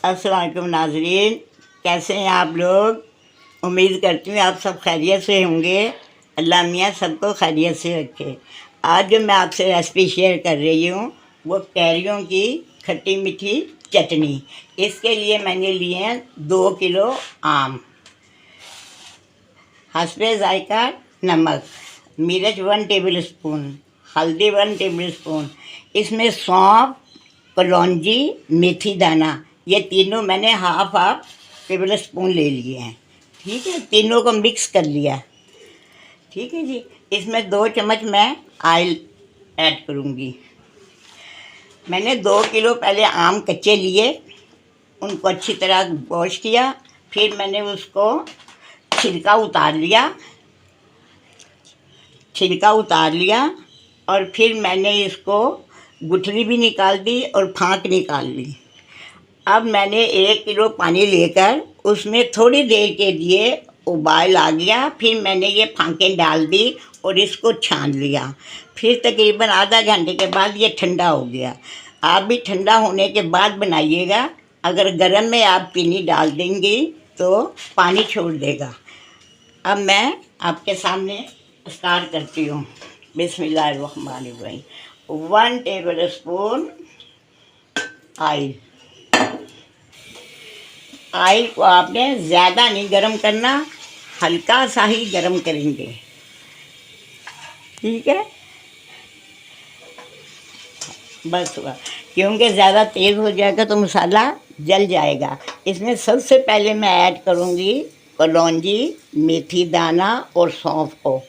अस्सलाम वालेकुम नाज़रीन, कैसे हैं आप लोग। उम्मीद करती हूँ आप सब खैरियत से होंगे। अल्लाह मियाँ सबको खैरियत से रखे। आज जो मैं आपसे रेसिपी शेयर कर रही हूँ वो कैरियों की खट्टी मीठी चटनी। इसके लिए मैंने लिए हैं 2 किलो आम, हस्बे ज़ायका नमक, मिर्च 1 टेबल स्पून, हल्दी 1 टेबल स्पून, इसमें सौंफ, कलौंजी, मेथी दाना, ये तीनों मैंने हाफ टेबल स्पून ले लिए हैं। ठीक है, तीनों को मिक्स कर लिया। ठीक है जी। इसमें 2 चम्मच मैं ऑयल ऐड करूँगी। मैंने 2 किलो पहले आम कच्चे लिए, उनको अच्छी तरह वॉश किया, फिर मैंने उसको छिलका उतार लिया और फिर मैंने इसको गुठली भी निकाल दी और फाँक निकाल ली। अब मैंने 1 किलो पानी लेकर उसमें थोड़ी देर के लिए उबाल आ गया, फिर मैंने ये फाँकें डाल दी और इसको छान लिया। फिर तकरीबन आधा घंटे के बाद ये ठंडा हो गया। आप भी ठंडा होने के बाद बनाइएगा। अगर गर्म में आप चीनी डाल देंगी तो पानी छोड़ देगा। अब मैं आपके सामने स्टार्ट करती हूँ। बिस्मिल्लाहिर्रहमानिर्रहीम। 1 टेबल स्पून ऑयल को आपने ज़्यादा नहीं गरम करना, हल्का सा ही गरम करेंगे। ठीक है, बस हुआ, क्योंकि ज़्यादा तेज़ हो जाएगा तो मसाला जल जाएगा। इसमें सबसे पहले मैं ऐड करूँगी कलौंजी, मेथी दाना और सौंफ को।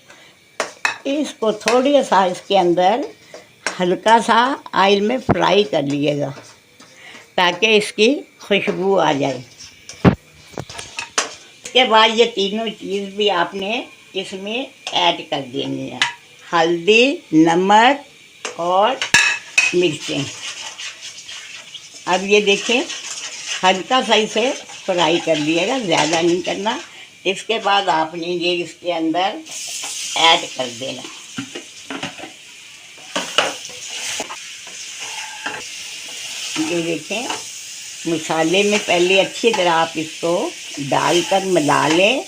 इसको थोड़ी सा इसके अंदर हल्का सा ऑयल में फ्राई कर लीजिएगा ताकि इसकी खुशबू आ जाए। उसके बाद ये तीनों चीज़ भी आपने इसमें ऐड कर देनी है, हल्दी, नमक और मिर्चें। अब ये देखें, हल्का सा इसे फ्राई कर लिएगा, ज़्यादा नहीं करना। इसके बाद आपने ये इसके अंदर ऐड कर देना। ये देखें, मसाले में पहले अच्छी तरह आप इसको डालकर मिला लें।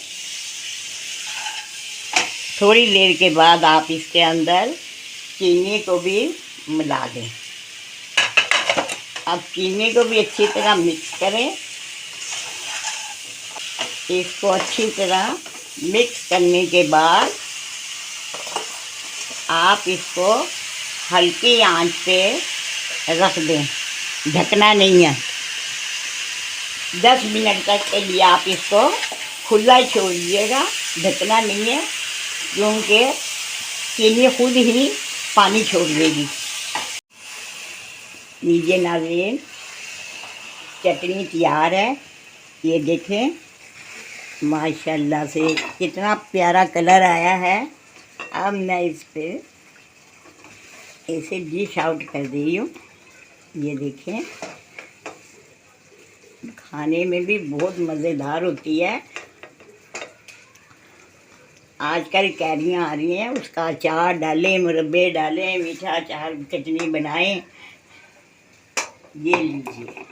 थोड़ी देर के बाद आप इसके अंदर चीनी को भी मिला दें। अब चीनी को भी अच्छी तरह मिक्स करें। इसको अच्छी तरह मिक्स करने के बाद आप इसको हल्की आंच पे रख दें, ढकना नहीं है। 10 मिनट तक के लिए आप इसको खुला ही छोड़ दीजिएगा, ढकना नहीं है, क्योंकि चीनी खुद ही पानी छोड़ देगी। लीजिए नाज़रीन, चटनी तैयार है। ये देखें, माशाल्लाह से कितना प्यारा कलर आया है। अब मैं इस पे ऐसे डिश आउट कर रही हूँ। ये देखें, खाने में भी बहुत मज़ेदार होती है। आजकल कैरियाँ आ रही हैं, उसका अचार डालें, मुरब्बे डालें, मीठा अचार चटनी बनाएं। ये लीजिए।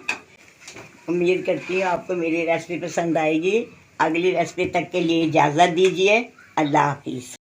उम्मीद करती हूँ आपको मेरी रेसिपी पसंद आएगी। अगली रेसिपी तक के लिए इजाज़त दीजिए। अल्लाह हाफिज़।